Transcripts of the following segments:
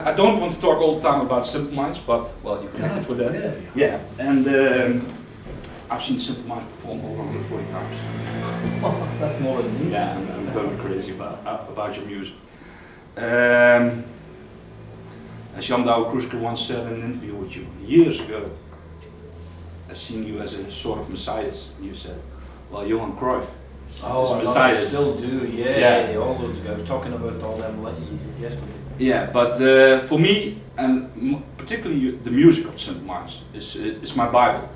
I don't want to talk all the time about Simple Minds, but well, you connected with that. Yeah. And I've seen Simple Minds perform over 140 times. Oh, that's more than me. Yeah, I'm totally crazy about your music. As Jan Douwe Kroeske once said in an interview with you years ago, I've seen you as a sort of messiah. You said, well, Johan Cruyff is a messiah. I still do, yeah. All those guys. I was talking about all them yesterday. Yeah, but for me, and particularly the music of Simple Minds, is my Bible.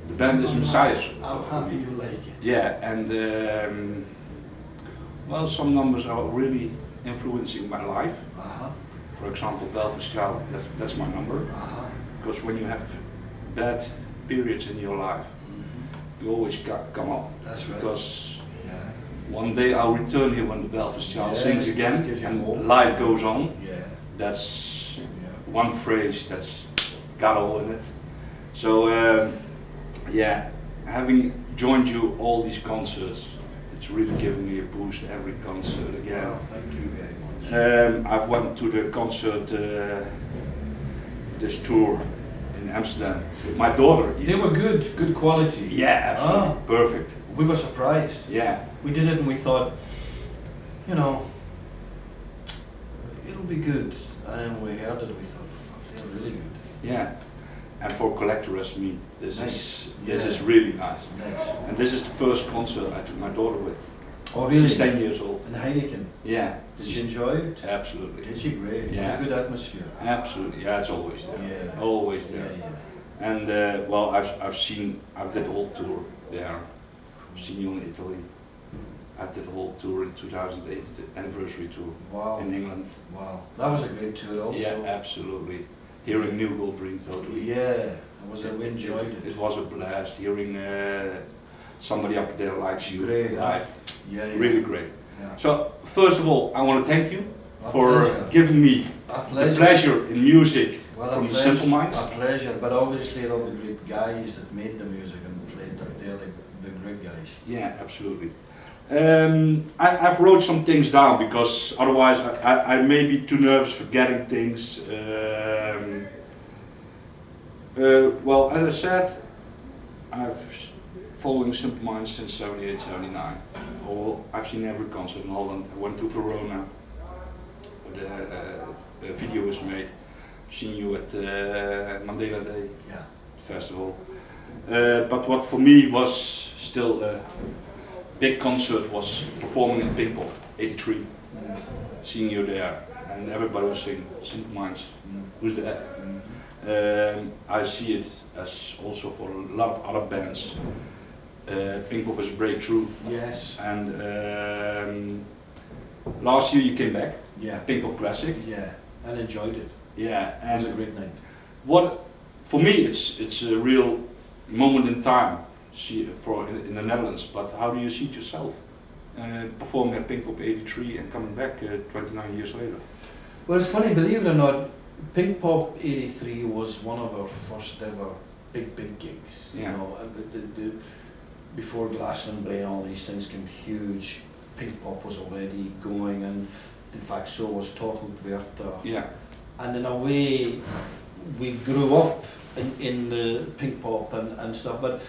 The band is Messiah. I'm happy you like it. Yeah, and well, some numbers are really influencing my life. For example, Belfish Child, that's my number. Because when you have bad periods in your life, you always come up. That's right. Because one day I'll return here when the Belfish Child sings again and life goes on. Yeah. That's one phrase that's got all in it. So yeah, having joined you all these concerts, it's really given me a boost every concert again. Well, thank you very much. I've went to the concert, this tour in Amsterdam with my daughter. They were good quality. Yeah, absolutely, perfect. We were surprised. Yeah. We did it and we thought, you know, it'll be good. And then we heard it, we thought, they're really good. Yeah. And for a collector as me, this is really nice. And this is the first concert I took my daughter with. Oh really? She's 10 years old. In Heineken? Yeah. Did she enjoy it? Absolutely. Did she? Great. Yeah. It was a good atmosphere. Absolutely. Yeah, it's always there. Yeah. Always there. Yeah. And well, I did the whole tour there. I've seen you in Italy. I did the whole tour in 2008, the anniversary tour. Wow. In England. Wow. That was a great tour also. Yeah, absolutely. Hearing New Gold Dream totally. Yeah, we enjoyed it. It was a blast hearing somebody up there likes you Great, live. Yeah. Really great. Yeah. So first of all, I want to thank you A for pleasure. giving me A the pleasure in music Well, from a the pleasure. Simple Minds. A pleasure, but obviously all the great guys that made the music and played up there, the great guys. Yeah, absolutely. I've wrote some things down because otherwise I may be too nervous forgetting things. Well, as I said, I've following Simple Minds since 78, 79. I've seen every concert in Holland. I went to Verona, where the video was made. I've seen you at Mandela Day Festival. But what for me was still a big concert was performing in Pinkpop, 83. Seeing you there, and everybody was singing Simple Minds. Who's that? I see it as also for a lot of other bands. Pinkpop is a breakthrough. Yes. And last year you came back. Yeah. Pinkpop Classic. Yeah. And enjoyed it. Yeah. It And was a great night. what for me it's a real moment in time. In the Netherlands. But how do you see it yourself? Performing at Pinkpop 83 and coming back 29 years later. Well, it's funny, believe it or not, Pinkpop 83 was one of our first ever big gigs. Yeah. You know, before Glastonbury and all these things came huge, Pinkpop was already going, and in fact so was Totalwerter. Yeah. And in a way, we grew up in the Pinkpop and stuff, but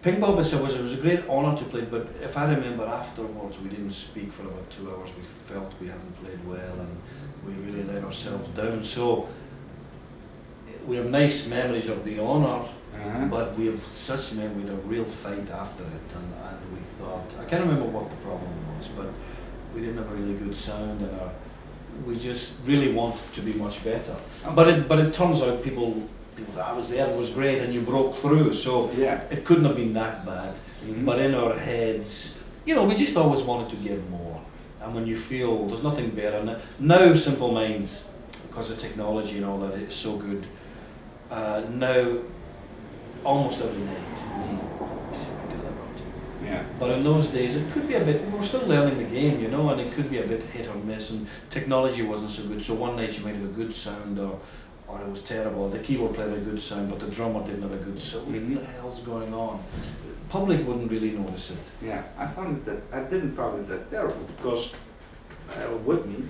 Pinkpop itself was a great honour to play, but if I remember afterwards we didn't speak for about 2 hours. We felt we hadn't played well and we really let ourselves down. So we have nice memories of the honour, but we have such memories, we had a real fight after it, and we thought, I can't remember what the problem was, but we didn't have a really good sound, and we just really wanted to be much better. But it turns out people that I was there, it was great, and you broke through, so it couldn't have been that bad. But in our heads, you know, we just always wanted to give more. And when you feel there's nothing better, now Simple Minds, because of technology and all that, it's so good. Now, almost every night, we say we delivered. Yeah. But in those days, it could be a bit, we were still learning the game, you know, and it could be a bit hit or miss, and technology wasn't so good. So one night you might have a good sound, or it was terrible. The keyboard player had a good sound, but the drummer didn't have a good sound. What the hell's going on? Public wouldn't really notice it. Yeah, I didn't find it that terrible because with me,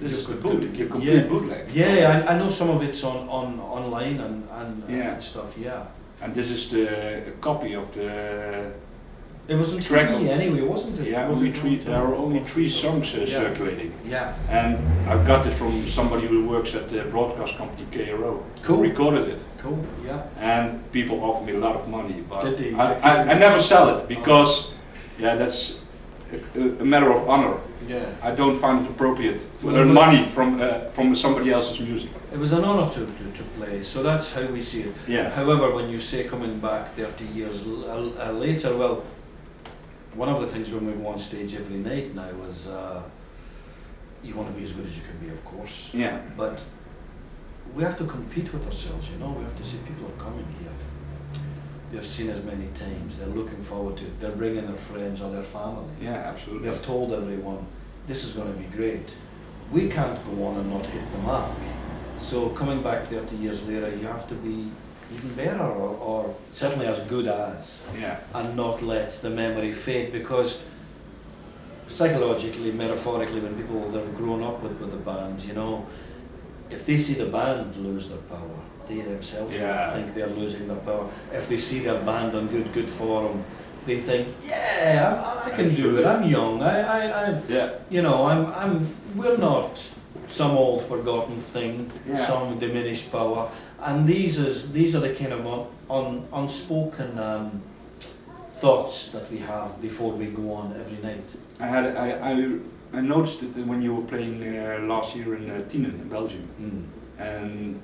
This You is the could- boot, could- the complete yeah. bootleg. Yeah, I know some of it's on online Yeah. and stuff. Yeah, And this is the a copy of the. it was on Track TV of- anyway, wasn't it? Yeah, Was only it three. on There are only TV? 3 songs Yeah. circulating, Yeah, and I've got it from somebody who works at the broadcast company KRO. Cool. Who recorded it, cool. Yeah. and people offer me a lot of money, but Did they? I never sell it because, yeah, that's a matter of honor. Yeah. I don't find it appropriate to Well, earn but- money from somebody else's music. It was an honour to play, so that's how we see it. Yeah. However, when you say coming back 30 years later, well, one of the things when we go on stage every night now is you want to be as good as you can be, of course, Yeah. but we have to compete with ourselves, you know, we have to see people are coming here. They've seen us many times, they're looking forward to it, they're bringing their friends or their family. Yeah, absolutely. They've told everyone, this is going to be great. We can't go on and not hit the mark. So coming back 30 years later, you have to be even better or certainly as good as, Yeah. and not let the memory fade, because psychologically, metaphorically, when people have grown up with the band, you know, if they see the band lose their power, they themselves Yeah. think they're losing their power. If they see their band on good form, they think, yeah, I can do it. I'm young. I Yeah. you know, we're not some old forgotten thing, Yeah. some diminished power. And these are the kind of unspoken thoughts that we have before we go on every night. I noticed it when you were playing last year in Tienen in Belgium, and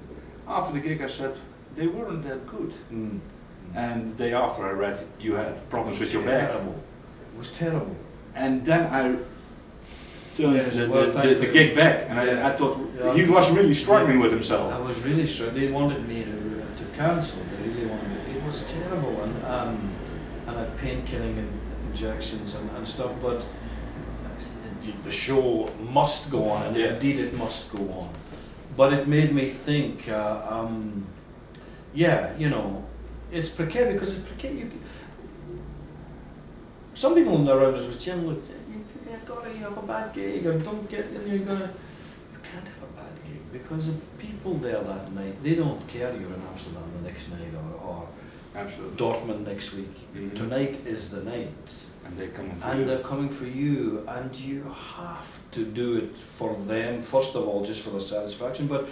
after the gig I said they weren't that good. And the day after I read you had problems with your back, Terrible. It was terrible. and then I turned Yes, well, the thank you. gig back, and Yeah. I thought Yeah. he was really struggling with himself. I was really sure they wanted me to cancel. They really wanted me. It was terrible, and I had painkilling injections and stuff. But the show must go on, and Yeah. indeed it must go on. But it made me think. Yeah, you know, it's precarious because it's precarious. Some people around us was Jim, look, you have a bad gig, or don't get, you can't have a bad gig because the people there that night, they don't care you're in Amsterdam the next night or Absolutely. Dortmund next week. Mhm. Tonight is the night, And they come and they're coming for you, and you have to do it for them first of all, just for their satisfaction. But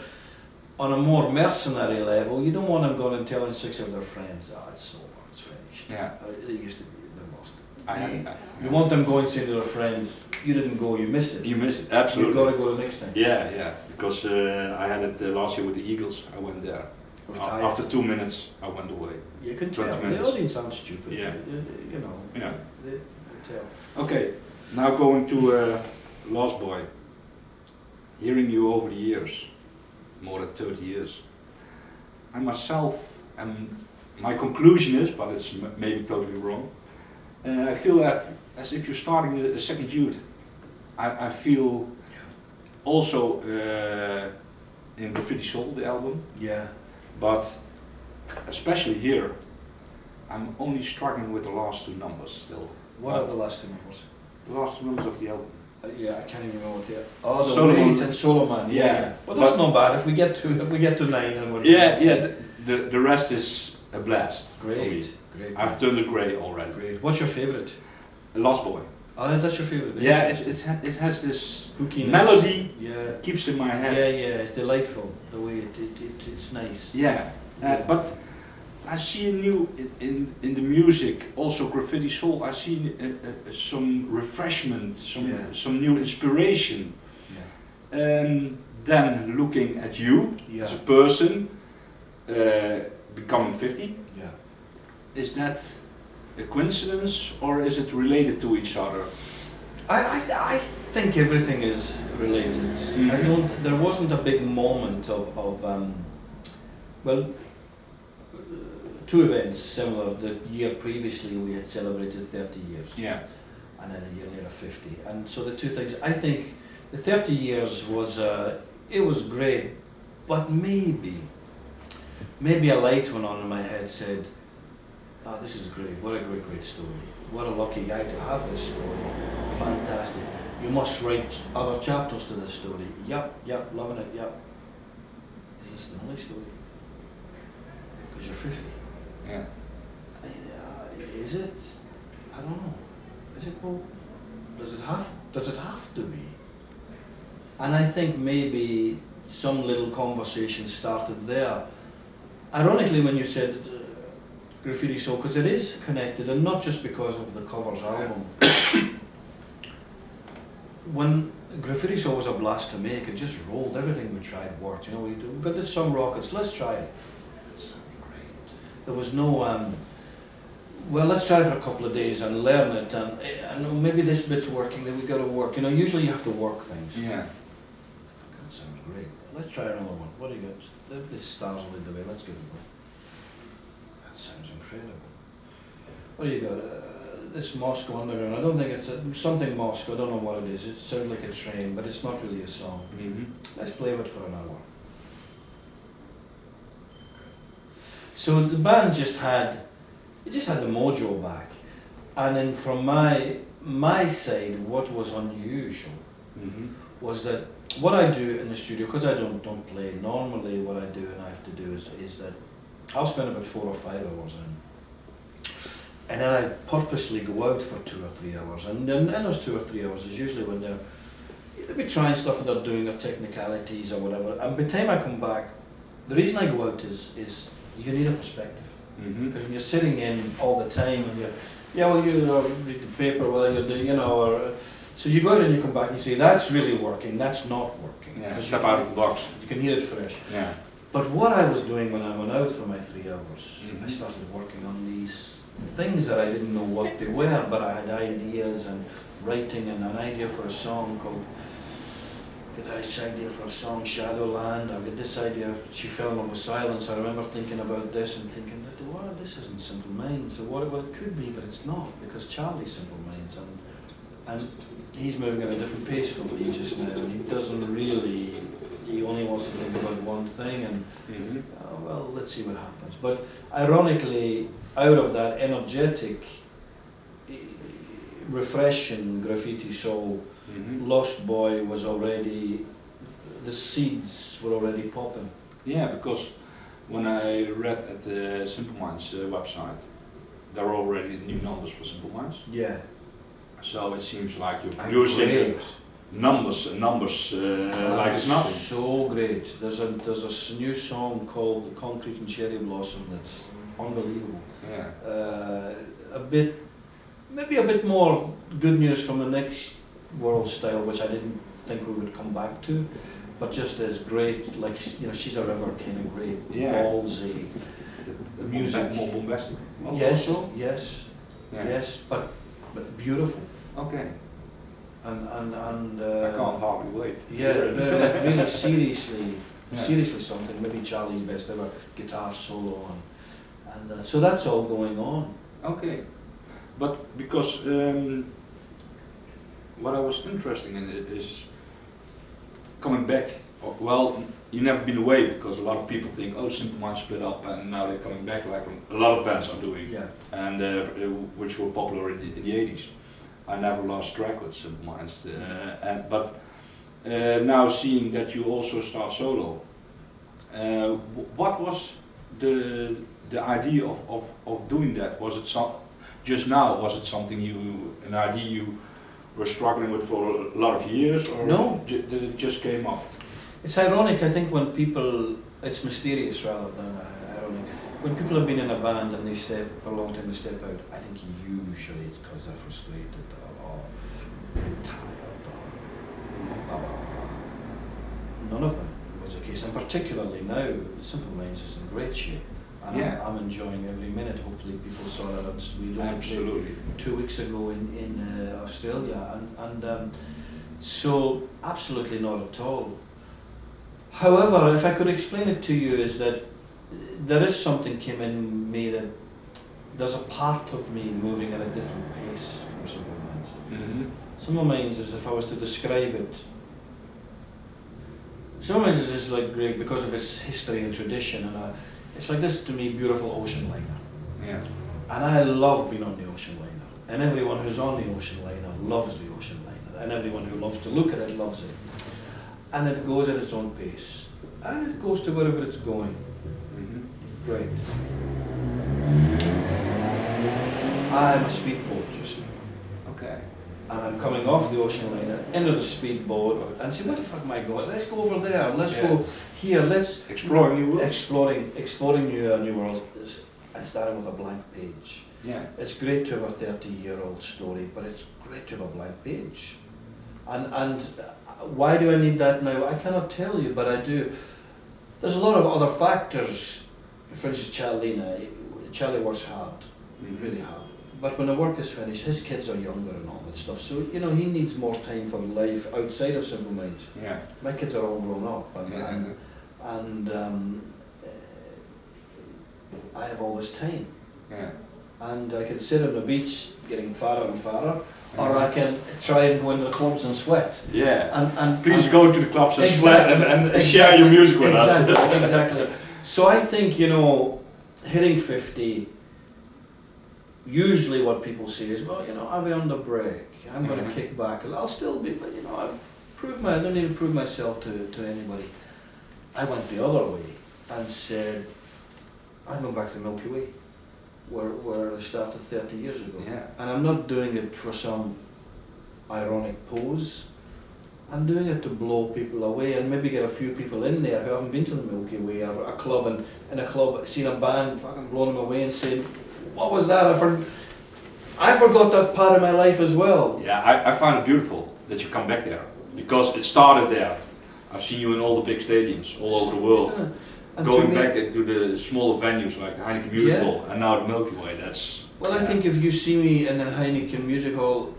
on a more mercenary level, you don't want them going and telling 6 of their friends, "Oh, it's over, it's finished." Yeah. They used to be, they lost it. I had You want them going saying to their friends, "You didn't go, you missed it. You missed it, absolutely. You've got to go the next time." Yeah, yeah. Because I had it last year with the Eagles. I went there. I was tired. After 2 minutes, I went away. You can 20 tell. The minutes. audience sounds stupid. Yeah. You know. Yeah. They tell. Okay, now going to Lost Boy. Hearing you over the years, more than 30 years, I myself, and my conclusion is, but it's maybe totally wrong, I feel as if you're starting a second youth. I feel also in Graffiti Soul, the album, Yeah. but especially here, I'm only struggling with the last 2 numbers still. What are the last 2 numbers? The last 2 numbers of the album. Yeah, I can't even remember what they are. Oh, the Solomon. Wait and Solomon. Yeah. Yeah. Well, that's But- not bad. If we get to 9, and we're Yeah. The rest is a blast. For me. Great. I've turned it grey already. Great. What's your favourite? Lost Boy. Oh, that's your favourite. Yeah, it has this Hookiness. melody. Yeah. Keeps in my Yeah, head. it's delightful the way it's nice. Yeah. Yeah. But I see in the music, also Graffiti Soul. I see some refreshment, some new inspiration. Yeah. Then looking at you Yeah. as a person, becoming 50. Yeah. Is that a coincidence or is it related to each other? I think everything is related. Mhm. There wasn't a big moment of well, 2 events similar. The year previously we had celebrated 30 years. Yeah. And then a year later 50. And so the 2 things, I think the 30 years was, it was great, but maybe a light went on in my head said, "Oh, this is great, what a great story. What a lucky guy to have this story. Fantastic." You must write other chapters to this story. Yep, loving it, yep. Is this the only story? Because you're 50. Yeah. Is it? I don't know. Is it? Well, does it have to be? And I think maybe some little conversation started there. Ironically, when you said Graffiti Soul, because it is connected, and not just because of the covers album. When Graffiti Soul was a blast to make, it just rolled. Everything we tried worked. You know, we got this some rockets. Let's try it. It sounds great. There was no well, let's try for a couple of days and learn it, and maybe this bit's working. Then we got to work. You know, usually you have to work things. Yeah. That sounds great. Let's try another one. What do you got? This stars will lead the way. Let's give it a go. That sounds incredible. What do you got? This Moscow Underground. I don't think it's something Moscow. I don't know what it is. It sounds like a train, but it's not really a song. Mm-hmm. Let's play with it for an hour. So the band just had the mojo back, and then from my side, what was unusual was that what I do in the studio, because I don't play normally, what I do and I have to do is that I'll spend about 4 or 5 hours in, and then I purposely go out for 2 or 3 hours, and then in those 2 or 3 hours is usually when they'll be trying stuff and they're doing their technicalities or whatever, and by the time I come back, the reason I go out is you need a perspective. Because when you're sitting in all the time and you read the paper while you're doing, so you go out and you come back and you say, that's really working, that's not working. Yeah, step out of the box. You can hear it fresh. Yeah. But what I was doing when I went out for my 3 hours, I started working on these things that I didn't know what they were, but I had ideas and writing and an idea for a song called, I got this idea for a song, Shadowland. I got this idea, She Fell in Love with Silence. I remember thinking about this and thinking, well, this isn't Simple Minds. So well, it could be, but it's not, because Charlie's Simple Minds, and he's moving at a different pace from me just now, and he doesn't really, he only wants to think about one thing, and well, let's see what happens. But ironically, out of that energetic, refreshing Graffiti Soul, Lost Boy was already, the seeds were already popping. Yeah, because when I read at the Simple Minds website, there are already new numbers for Simple Minds. Yeah. So it seems like you're producing numbers like it's nothing. So great. There's a new song called Concrete and Cherry Blossom that's unbelievable. Yeah. Maybe a bit more good news from the next world style, which I didn't think we would come back to, but just as great, like, She's a River, kind of great, ballsy, The music. more bombastic. Yes, Also? yes, but beautiful. Okay. And I can't hardly wait. Yeah, they're really seriously something. Maybe Charlie's best ever guitar solo, and so that's all going on. Okay, but because what I was interested in is coming back. Well, you've never been away, because a lot of people think, oh, Simple Minds split up and now they're coming back, like a lot of bands are doing, and which were popular in the 80s. I never lost track with Simple Minds, but now seeing that you also start solo, what was the idea of doing that? Was it was it something an idea you were struggling with for a lot of years, or no, did it just came up? It's ironic, I think, when people, it's mysterious rather than ironic. When people have been in a band and they for a long time, they step out, I think usually it's because they're frustrated or tired or blah, blah, blah. None of them was the case, and particularly now, Simple Minds is in great shape. And I'm enjoying every minute. Hopefully people saw that on Sweden. Absolutely. 2 weeks ago in Australia, and so absolutely not at all. However, if I could explain it to you, is that there is something came in me that there's a part of me moving at a different pace from Simple Minds. Simple Minds is, if I was to describe it, Simple Minds is just like great because of its history and tradition, and it's like this to me beautiful ocean liner. Yeah. And I love being on the ocean liner, and everyone who's on the ocean liner loves the ocean liner. and everyone who loves to look at it loves it. And it goes at its own pace, and it goes to wherever it's going. Great. I'm a speedboat, you see. Okay. And I'm coming off the ocean liner into the speedboat and say, where the fuck am I going? Let's go over there, let's go here, let's Explore new worlds. exploring new worlds and starting with a blank page. Yeah. It's great to have a 30-year-old story, but it's great to have a blank page. And why do I need that now? I cannot tell you, but I do. There's a lot of other factors. For instance, Charlie works hard, really hard. But when the work is finished, his kids are younger and all that stuff. So, you know, he needs more time for life outside of Simple Minds. Yeah. My kids are all grown up, and I have all this time. Yeah. And I can sit on the beach getting fatter and fatter, or I can try and go into the clubs and sweat. Yeah. And please go to the clubs and exactly, sweat and share your music with us. Exactly. So I think, you know, hitting 50, usually what people say is, well, you know, I'll be on the break. I'm going to kick back. I'll still be, but you know, I don't need to prove myself to anybody. I went the other way and said, I'm going back to the Milky Way, where I started 30 years ago. Yeah. And I'm not doing it for some ironic pose. I'm doing it to blow people away and maybe get a few people in there who haven't been to the Milky Way or a club, and in a club seen a band fucking blowing them away and saying, what was that? I forgot that part of my life as well. Yeah, I find it beautiful that you come back there, because it started there. I've seen you in all the big stadiums all over the world. Yeah. And Going back to the smaller venues like the Heineken Music Hall and now the Milky Way, that's... Well, I think if you see me in the Heineken Music Hall,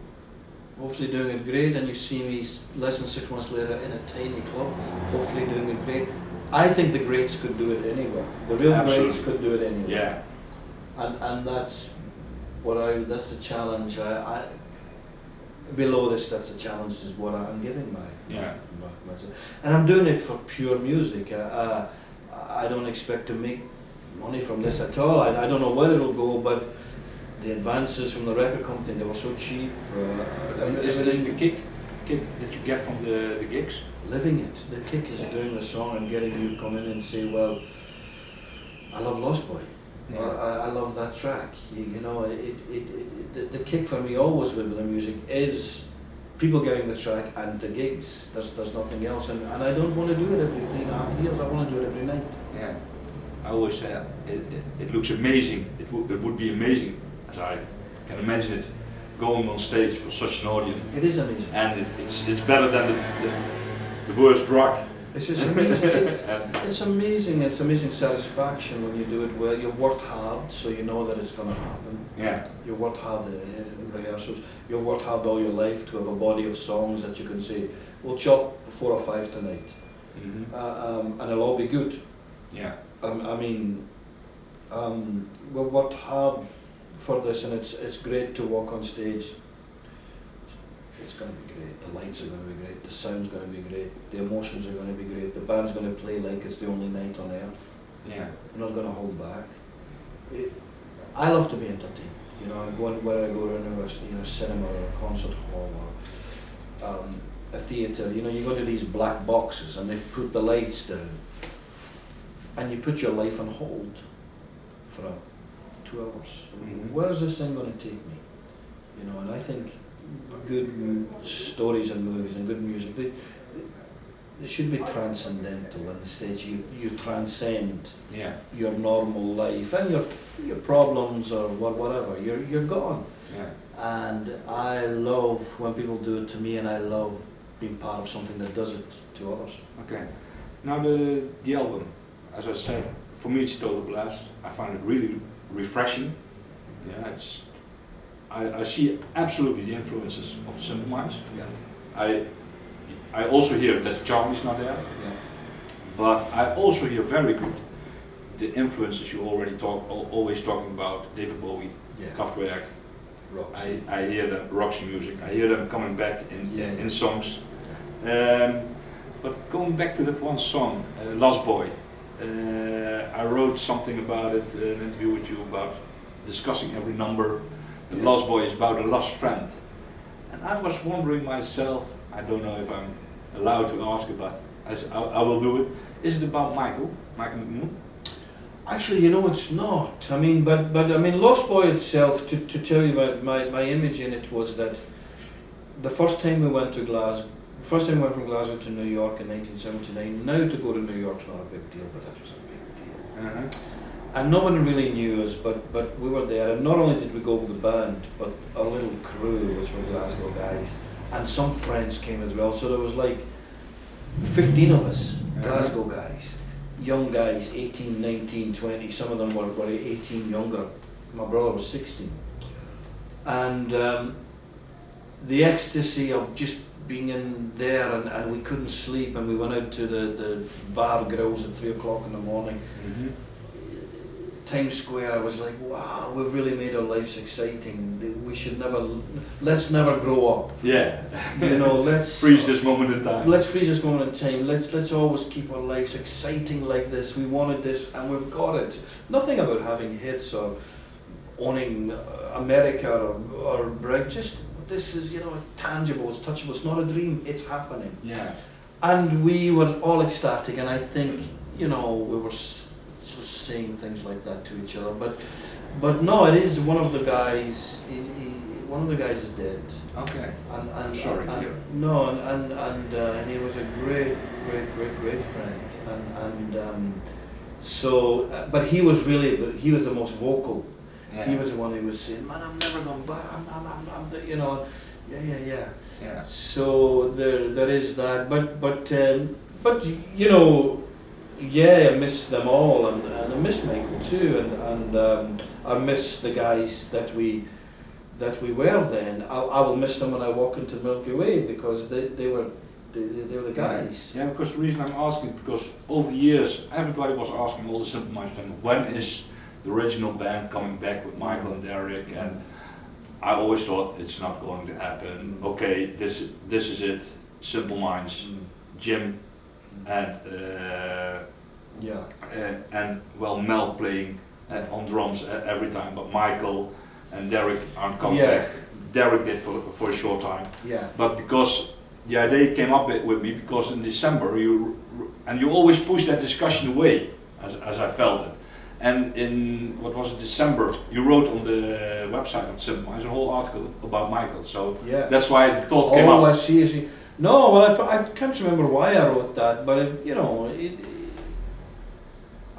hopefully doing it great, and you see me less than 6 months later in a tiny club, hopefully doing it great, I think the greats could do it anywhere. The real greats could do it anywhere. Yeah. And that's that's the challenge. Below this, that's the challenge, is what I'm giving myself. And I'm doing it for pure music. I don't expect to make money from this at all. I don't know where it'll go, but the advances from the record company, they were so cheap. Is the kick that you get from the gigs? Living it. The kick is doing the song and getting you to come in and say, well, I love Lost Boy. Yeah. I love that track. You know, the kick for me always with the music is people getting the track and the gigs. There's nothing else, and I don't want to do it every 3.5 years. I want to do it every night. Yeah, I always say it looks amazing. It would be amazing, as I can imagine it, going on stage for such an audience. It is amazing, and it's better than the worst drug. It's just amazing. It's amazing. It's amazing satisfaction when you do it well. You've worked hard, so you know that it's going to happen. Yeah. You worked hard in rehearsals. You've worked hard all your life to have a body of songs that you can say, we'll chop 4 or 5 tonight, and it'll all be good. Yeah. I mean, we've worked hard for this, and it's great to walk on stage. It's going to be great. The lights are going to be great. The sound's going to be great. The emotions are going to be great. The band's going to play like it's the only night on earth. Yeah. We're not going to hold back. I love to be entertained. You know, whether I go to a cinema or a concert hall or a theatre. You know, you go to these black boxes and they put the lights down, and you put your life on hold for 2 hours. Where is this thing going to take me? You know, and I think good stories and movies and good music, they should be transcendental on the stage. You transcend your normal life and your problems or whatever. You're gone. Yeah. And I love when people do it to me, and I love being part of something that does it to others. Okay. Now the album, as I said, for me it's total blast. I find it really refreshing. Yeah, I see absolutely the influences of the Simple Minds. Yeah. I also hear that Charlie's not there, but I also hear very good the influences you always talking about, David Bowie, Kraftwerk. I hear the Roxy music. I hear them coming back in songs. But going back to that one song, Lost Boy, I wrote something about it, an interview with you about discussing every number. The Lost Boy is about a lost friend. And I was wondering myself, I don't know if I'm allowed to ask it, but I will do it. Is it about Michael McMoon? Actually, you know, it's not. I mean, but I mean, Lost Boy itself. To tell you about my image in it was that the first time we went to Glasgow, first time we went from Glasgow to New York in 1979. Now to go to New York's not a big deal, but that was a big deal. And no one really knew us, but we were there. And not only did we go with the band, but our little crew, which were Glasgow guys, and some friends came as well. So there was like 15 of us, Glasgow guys. Young guys, 18, 19, 20, some of them were 18 younger. My brother was 16. And the ecstasy of just being in there, and we couldn't sleep, and we went out to the bar grills at 3 o'clock in the morning. Times Square, I was like, wow, we've really made our lives exciting. We should let's never grow up. Yeah. You know, let's freeze this moment in time. Let's freeze this moment in time. Let's always keep our lives exciting like this. We wanted this, and we've got it. Nothing about having hits or owning America or break. Just this is, you know, tangible. It's touchable. It's not a dream. It's happening. Yeah. And we were all ecstatic, and I think, you know, we were sort of saying things like that to each other. But no, it is one of the guys. One of the guys is dead. Okay. And I'm sorry to hear. No, and he was a great friend. But he was the most vocal. Yeah. He was the one who was saying, "Man, I'm never going back. I'm you know, yeah." Yeah. So there is that. But you know, yeah, I miss them all, and I miss Michael too, and I miss the guys that we were then. I will miss them when I walk into Milky Way, because they were the guys. Yeah, because the reason I'm asking, because over the years everybody was asking, all the Simple Minds fans, when is the original band coming back with Michael and Derek? And I always thought it's not going to happen. Okay, this is it. Simple Minds, Jim, and well, Mel playing on drums every time, but Michael and Derek aren't coming back. Derek did for a short time. Yeah. But because the idea came up with me, because in December you always push that discussion away, as I felt it. And in, what was it, December, you wrote on the website of Simple Minds a whole article about Michael. So that's why the thought came up. Oh, I see. No, well, I can't remember why I wrote that, but I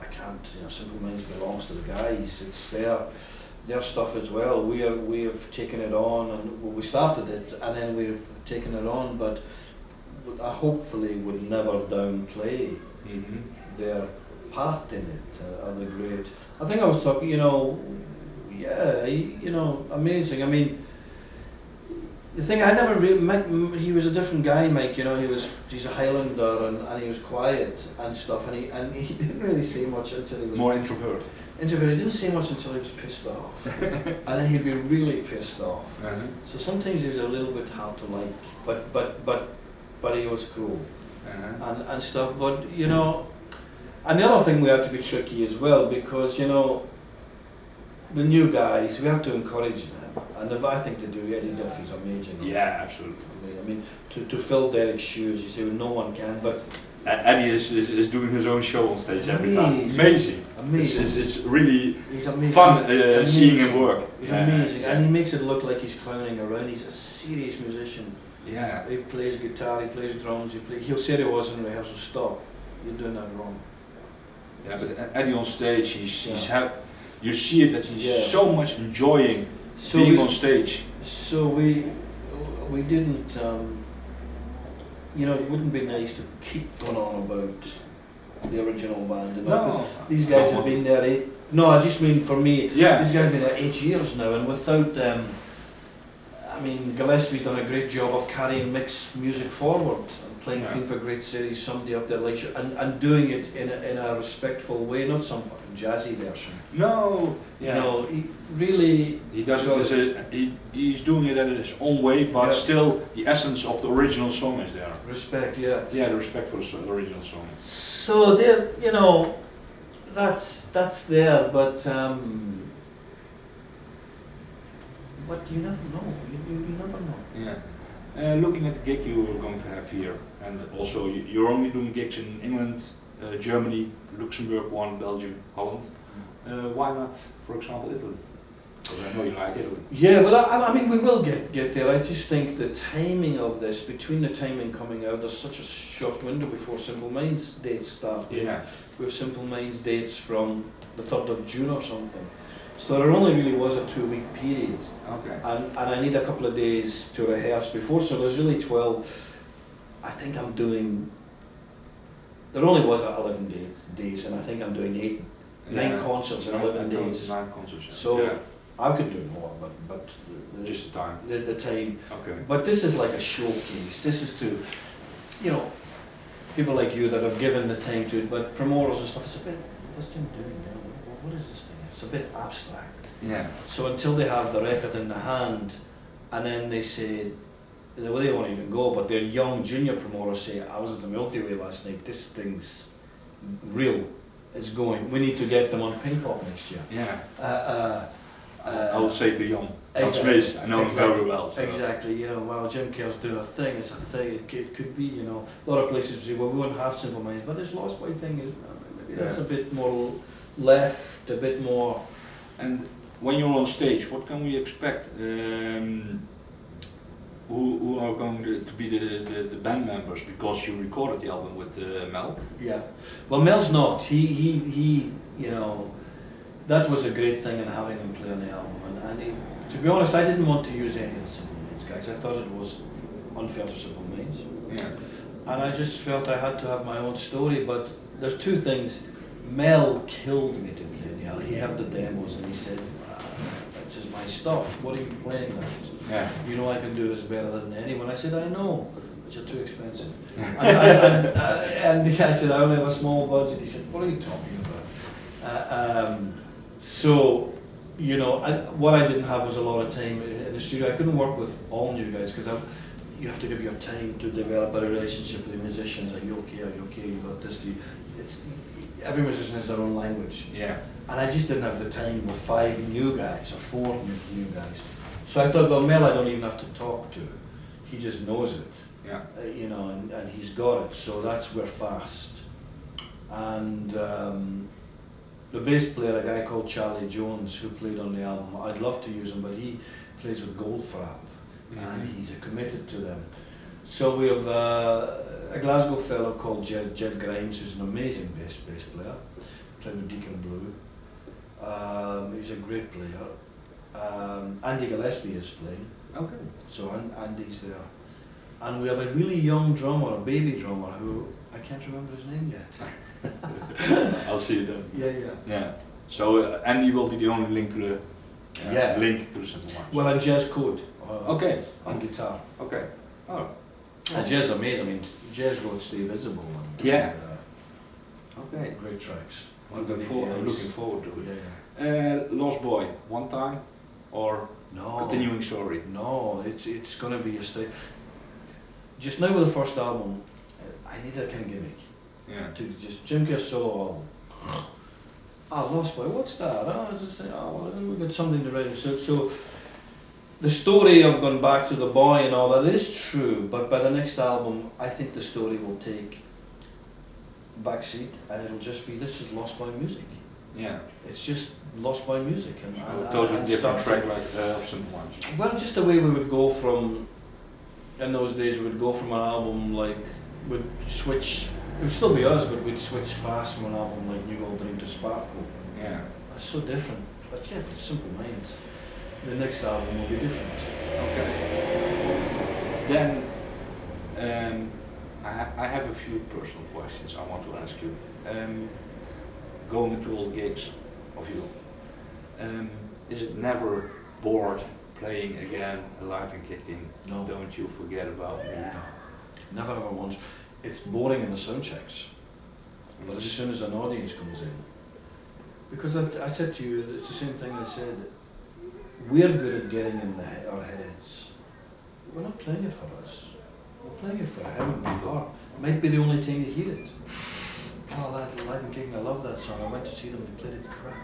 can't. You know, Simple Minds belongs to the guys. It's their stuff as well. We have taken it on, and we started it, and then we've taken it on. But I hopefully would never downplay their part in it. Are they great? I think I was talking. Amazing. I mean, the thing I never really he was a different guy, Mike. You know, he's a Highlander, and he was quiet and stuff, and he didn't really say much until he was more introvert. He didn't say much until he was pissed off, and then he'd be really pissed off. So sometimes he was a little bit hard to like, but he was cool and stuff. But you know, and the other thing, we have to be tricky as well, because you know, the new guys, we have to encourage them, and I think they do. Eddie Duffy's amazing. Yeah, absolutely. I mean, to fill Derek's shoes, you say, well, no one can, but Eddie is doing his own show on stage every time. Amazing. It's really fun seeing him work. He's amazing, and he makes it look like he's clowning around. He's a serious musician. Yeah. He plays guitar, he plays drums, he'll say he was in rehearsal, stop, you're doing that wrong. Yeah, but Eddie on stage, you see it that he's so much enjoying being on stage. So we didn't, you know, it wouldn't be nice to keep going on about the original band, you know, because these guys have been there I just mean for me, these guys have been there 8 years now, and without them, I mean, Gillespie's done a great job of carrying mixed music forward and playing Theme for Great Cities, somebody up there like you, and doing it in a respectful way, not some fucking jazzy version. No, you know, he really does it. He's doing it in his own way, but still the essence of the original song is there. Respect, the respect for the original song. So there, you know, that's there, but But you never know. You never know. Yeah. Looking at the gig you are going to have here, and also you're only doing gigs in England, Germany, Luxembourg, one, Belgium, Holland. Why not, for example, Italy? Because I know you like Italy. Yeah, well, I mean, we will get there. I just think the timing of this, between the timing coming out, there's such a short window before Simple Minds dates start. Yeah. We have Simple Minds dates from the 3rd of June or something. So there only really was a 2-week period. Okay. And I need a couple of days to rehearse before, so there's really 12. I think I'm doing, there only was 11 days, and I think I'm doing 9 concerts in 11 days. 9 concerts. Yeah. So yeah. I could do more, but Just the time. The time. Okay. But this is like a showcase. This is to, you know, people like you that have given the time to it, but promoters and stuff, it's a bit, what's Jim doing, you know? What is this thing? It's a bit abstract. Yeah. So until they have the record in the hand, and then they say, well, they won't even go, but their young junior promoters say, I was at the Milky Way last night, this thing's real, it's going, we need to get them on Pink Pop next year. Yeah. I will say to Jan, that's exactly, me, I know him very well. So. Exactly, you know, well, Jim Kerr's doing a thing, it's a thing, it could be, you know, a lot of places say, well, we won't have Simple Minds, but this Lost Boy thing is, maybe that's a bit more left, a bit more. And when you're on stage, what can we expect? Who are going to be the band members? Because you recorded the album with Mel. Yeah, well, Mel's not, he you know, that was a great thing in having him play on the album, and he, to be honest, I didn't want to use any of the Simple Minds guys. I thought it was unfair to Simple Minds. Yeah. And I just felt I had to have my own story, but there's 2 things. Mel killed me to play the album. He had the demos and he said, this is my stuff, what are you playing at? Yeah. You know I can do this better than anyone. I said, I know, but you're too expensive. and I said, I only have a small budget. He said, what are you talking about? So, you know, what I didn't have was a lot of time in the studio. I couldn't work with all new guys because you have to give your time to develop a relationship with the musicians. Are you okay? Are you okay? You got this. Every musician has their own language. Yeah. And I just didn't have the time with 5 new guys or 4 new guys. So I thought, well, Mel, I don't even have to talk to. He just knows it. Yeah. You know, and he's got it. So that's where fast. And the bass player, a guy called Charlie Jones, who played on the album, I'd love to use him, but he plays with Goldfrapp, and he's committed to them. So we have a Glasgow fellow called Jed Grimes, who's an amazing bass player, playing with Deacon Blue. He's a great player. Andy Gillespie is playing. Okay. So Andy's there. And we have a really young drummer, a baby drummer, who I can't remember his name yet. I'll see you then. Yeah. Yeah. So Andy will be the only link to the link to the Simple Minds. Well, and Jez could. Okay. On guitar. Okay. Oh. And Jez is amazing. I mean, Jez wrote Stay Visible. And, Yeah. Okay. Great tracks. I'm looking forward to it. Yeah. Lost Boy, one time or continuing story? No, it's going to be a stay. Just now with the first album, I need a kind of gimmick. Yeah. To just Jim Kerr solo album. Lost Boy, what's that? Well, we've got something to write. So the story of going back to the boy and all that is true, but by the next album, I think the story will take backseat and it'll just be, this is Lost Boy music. Yeah. It's just Lost Boy music. And totally different track like of Simple Minds. Well, just the way we would go from, in those days, we would go from an album like, we'd switch, it would still be us, but we'd switch fast from an album like New Gold Dream to Sparkle. Yeah. It's so different. But yeah, but Simple Minds. The next album will be different. Okay. Then I have a few personal questions I want to ask you. Going to all gigs of you, is it never bored playing again, alive and kicking? No. Don't you forget about me? No. Never ever once. It's boring in the sound checks. But as soon as an audience comes in, because I said to you, it's the same thing I said, we're good at getting in our heads. We're not playing it for us. We're playing it for him and my heart. It might be the only time you hear it. Oh, that Live and Kicking, I love that song. I went to see them, they played it to crap.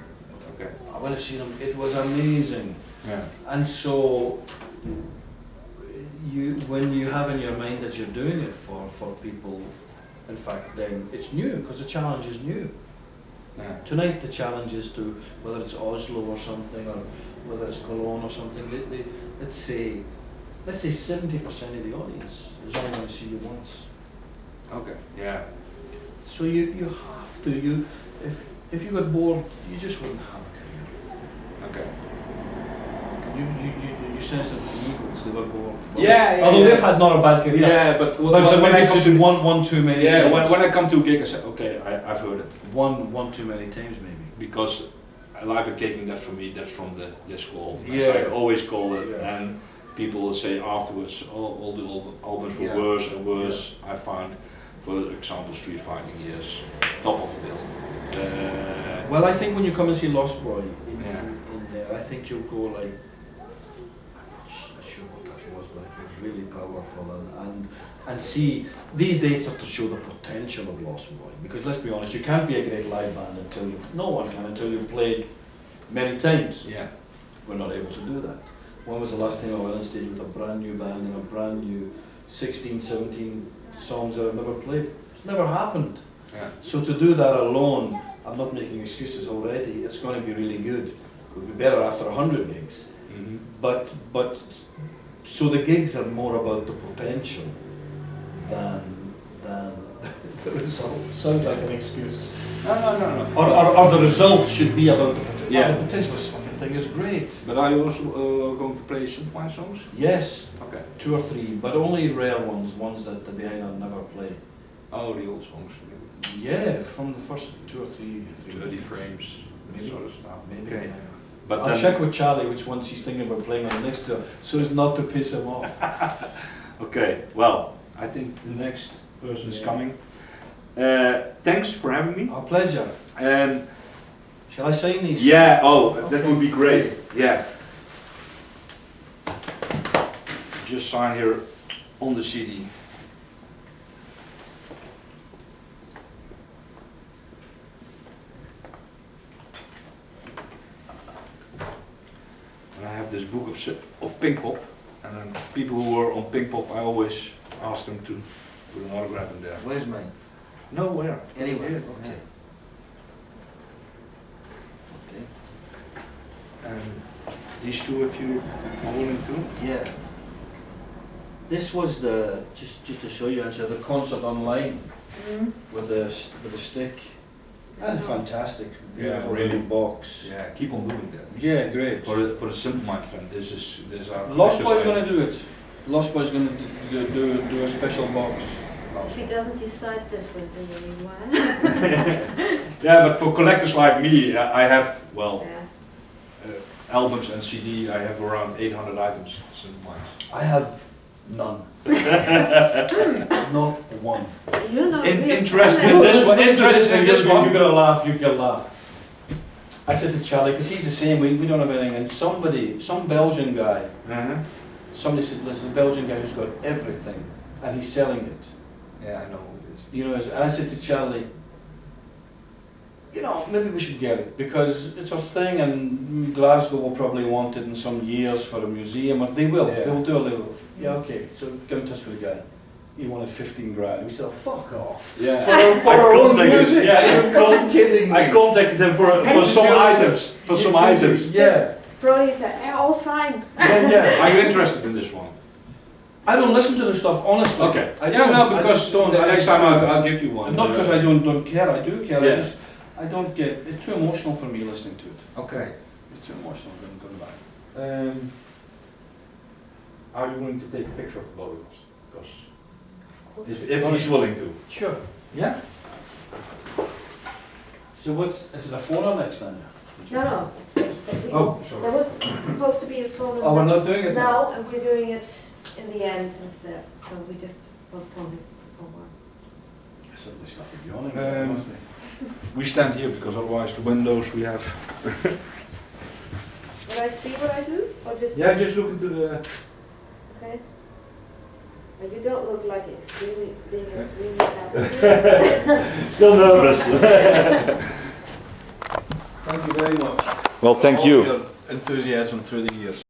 Okay. I went to see them. It was amazing. Yeah. And so, when you have in your mind that you're doing it for people, in fact, then it's new because the challenge is new. Yeah. Tonight the challenge is to, whether it's Oslo or something, or whether it's Cologne or something, let's say 70% of the audience is only going to see you once. Okay. Yeah. So you have to, if you got bored, you just wouldn't have a career. Okay. You sense that the Eagles, they were bored. Yeah, Although yeah. they've had not a bad career. Yeah, but But when I it's come just to one too many yeah, times. when I come to a gig, I say, okay, I've heard it. One too many times maybe. Because Alive and Kicking, that's for me, that's from the disco album. Yeah. So I always call it, Yeah. and people will say afterwards, all the old albums were Yeah. worse and worse. I found, for example, Street Fighting Years, top of the bill. Well, I think when you come and see Lost Boy in there, I think you'll go like, I'm not sure what that was, but it was really powerful, and see, these dates are to show the potential of Lost Boy, because let's be honest, you can't be a great live band no one can until you've played many times. Yeah. We're not able to do that. When was the last time I went on stage with a brand new band and a brand new 16, 17 songs that I've never played? It's never happened. Yeah. So to do that alone, I'm not making excuses already, it's going to be really good. It would be better after 100 gigs. Mm-hmm. But so the gigs are more about the potential than the result. Sounds like an excuse. No. Or the result should be about the potential. Yeah. The potential this fucking thing is great. But are you also going to play some my songs? Yes, Okay. 2 or 3, but only rare ones that the Diana never play. Oh, the old songs. Yeah, from the first 2 or 3. 30 frames, that Maybe. sort of stuff. Maybe. Okay. Yeah. But I'll then, check with Charlie which ones he's thinking about playing on the next tour, so as not to piss him off. okay, well, I think the next person is Yeah. coming. Thanks for having me. Our pleasure. Shall I sign these? Yeah, oh, that Okay. would be great. Yeah. Just sign here on the CD. And I have this book of Pink Pop, and then people who were on Pink Pop, I always ask them to put an autograph in there. Where's mine? No, where? Anywhere. Here, Okay. Okay. And these two, if you are willing to. Yeah. This was just to show you, Angela, the concert online with the stick. And fantastic, beautiful really. little box. Yeah, keep on doing that. Yeah, great. For the Simple Mind fan, this are Lost Boy's going to do it. Lost Boy's going to do a special box. If he doesn't decide differently, meanwhile. Yeah, but for collectors like me, I have Yeah. albums and CD. I have around 800 items. Simple Minds. I have none. Not one. You know, Interested in this one? Interested in this one? You're gonna laugh. You're gonna laugh. I said to Charlie, because he's the same. We don't have anything. And some Belgian guy. Uh-huh. Somebody said, "There's a Belgian guy who's got everything, and he's selling it." Yeah, I know who it is. You know, and I said to Charlie, you know, maybe we should get it because it's our thing, and Glasgow will probably want it in some years for a museum, or they will. Yeah. They will do a little. Yeah, okay. So get in touch with the guy. He wanted 15 grand. We said, oh, "Fuck off." Yeah. For our own contacted- music. Yeah, Are you fucking kidding me? I contacted them for some items. For some items. Yeah. Probably said, all signed. Yeah. Are you interested in this one? I don't listen to the stuff honestly. Okay. I Yeah, don't. no, I because just don't. the I next just time don't- I'll give you one. Not because I don't care. I do care. Yeah. I don't get. It's too emotional for me listening to it. Okay. It's too emotional going back. Are you willing to take a picture of both of us? Because if he's willing to. Sure. Yeah. So is it a phone or next time? No, it's fixed. Oh, There sorry. was supposed to be a phone Oh, we're not doing it now. now, and we're doing it in the end instead. So we just postponed it for a while. I suddenly started yawning. Um, We stand here because otherwise the windows we have. Will I see what I do? Or just Yeah, just look into the. okay? But you don't look like being extremely happy. Still nervous. Thank Thank you very much. Well, for thank all you. Your enthusiasm through the years.